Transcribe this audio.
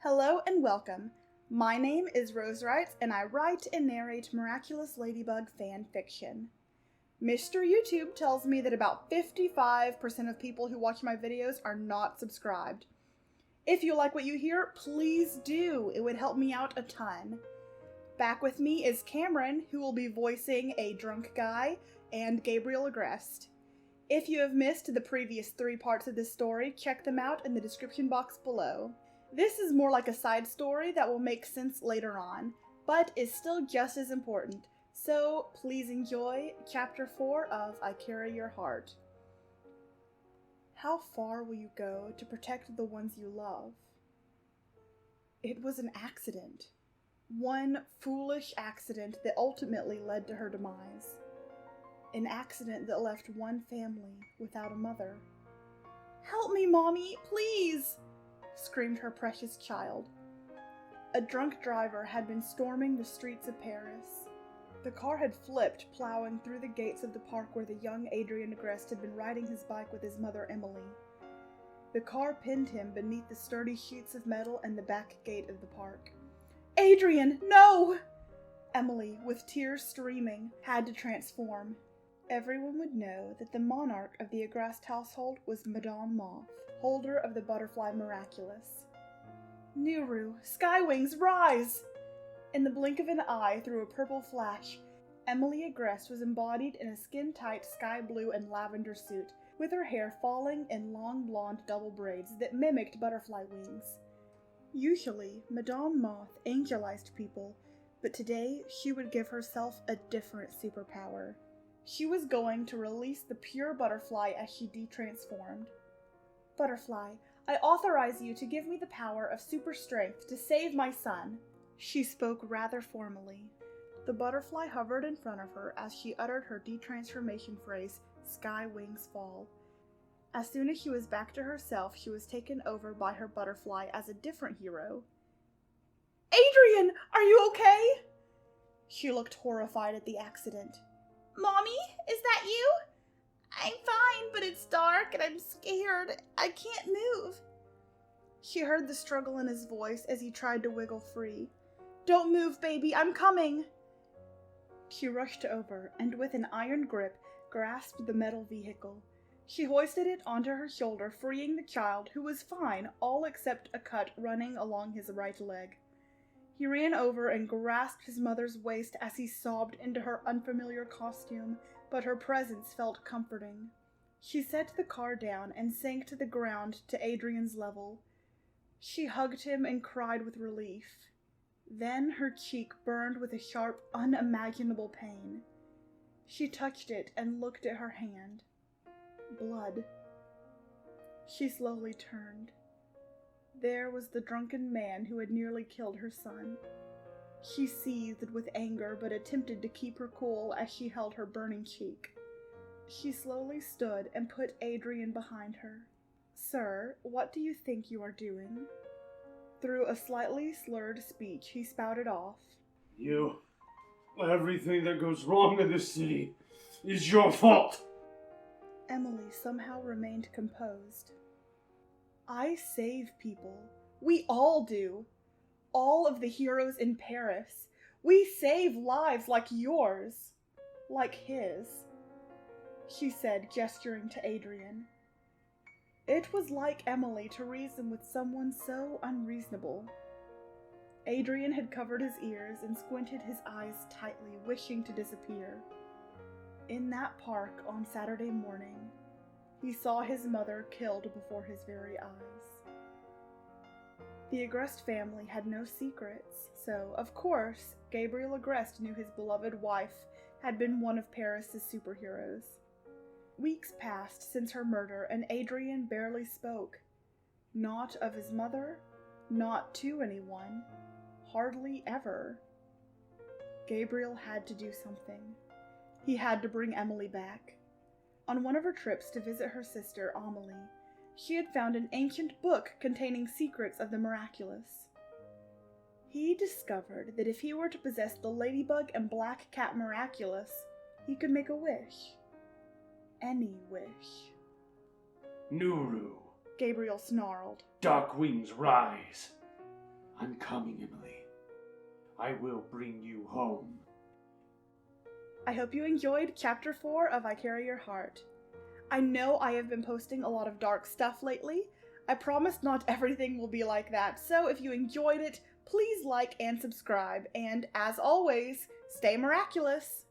Hello and welcome. My name is Rose Wright, and I write and narrate Miraculous Ladybug fan fiction. Mr. YouTube tells me that about 55% of people who watch my videos are not subscribed. If you like what you hear, please do. It would help me out a ton. Back with me is Cameron, who will be voicing a drunk guy, and Gabriel Agreste. If you have missed the previous 3 parts of this story, check them out in the description box below. This is more like a side story that will make sense later on, but is still just as important, so please enjoy Chapter 4 of I Carry Your Heart. How far will you go to protect the ones you love? It was an accident. One foolish accident that ultimately led to her demise. An accident that left one family without a mother. "Help me, Mommy, please!" screamed her precious child. A drunk driver had been storming the streets of Paris. The car had flipped, plowing through the gates of the park where the young Adrien Agreste had been riding his bike with his mother Emily. The car pinned him beneath the sturdy sheets of metal and the back gate of the park. "Adrien, no!" Emily, with tears streaming, had to transform. Everyone would know that the monarch of the Agreste household was Madame Moth, holder of the butterfly Miraculous. "Nuru, Skywings, rise!" In the blink of an eye, through a purple flash, Emily Agreste was embodied in a skin-tight sky blue and lavender suit, with her hair falling in long blonde double braids that mimicked butterfly wings. Usually, Madame Moth angelized people, but today she would give herself a different superpower. She was going to release the pure butterfly as she de-transformed. "Butterfly, I authorize you to give me the power of super strength to save my son." She spoke rather formally. The butterfly hovered in front of her as she uttered her de-transformation phrase, "Sky Wings Fall." As soon as she was back to herself, she was taken over by her butterfly as a different hero. "Adrien, are you okay?" She looked horrified at the accident. "Mommy, is that you? I'm fine, but it's dark and I'm scared. I can't move." She heard the struggle in his voice as he tried to wiggle free. "Don't move, baby, I'm coming." She rushed over and with an iron grip grasped the metal vehicle. She hoisted it onto her shoulder, freeing the child, who was fine, all except a cut running along his right leg. He ran over and grasped his mother's waist as he sobbed into her unfamiliar costume, but her presence felt comforting. She set the car down and sank to the ground to Adrien's level. She hugged him and cried with relief. Then her cheek burned with a sharp, unimaginable pain. She touched it and looked at her hand. Blood. She slowly turned. There was the drunken man who had nearly killed her son. She seethed with anger but attempted to keep her cool as she held her burning cheek. She slowly stood and put Adrien behind her. "Sir, what do you think you are doing?" Through a slightly slurred speech, he spouted off. Everything that goes wrong in this city is your fault." Emily somehow remained composed. "I save people. We all do. All of the heroes in Paris. We save lives like yours. Like his," she said, gesturing to Adrien. It was like Emily to reason with someone so unreasonable. Adrien had covered his ears and squinted his eyes tightly, wishing to disappear. In that park on Saturday morning, he saw his mother killed before his very eyes. The Agreste family had no secrets, so, of course, Gabriel Agreste knew his beloved wife had been one of Paris's superheroes. Weeks passed since her murder, and Adrien barely spoke. Not of his mother, not to anyone, hardly ever. Gabriel had to do something. He had to bring Emily back. On one of her trips to visit her sister, Amelie, she had found an ancient book containing secrets of the miraculous. He discovered that if he were to possess the Ladybug and Black Cat Miraculous, he could make a wish. Any wish. "Nuru," Gabriel snarled. "Dark wings rise." I'm coming, Emily. I will bring you home. I hope you enjoyed Chapter 4 of I Carry Your Heart. I know I have been posting a lot of dark stuff lately. I promise not everything will be like that, so if you enjoyed it, please like and subscribe, and as always, stay miraculous!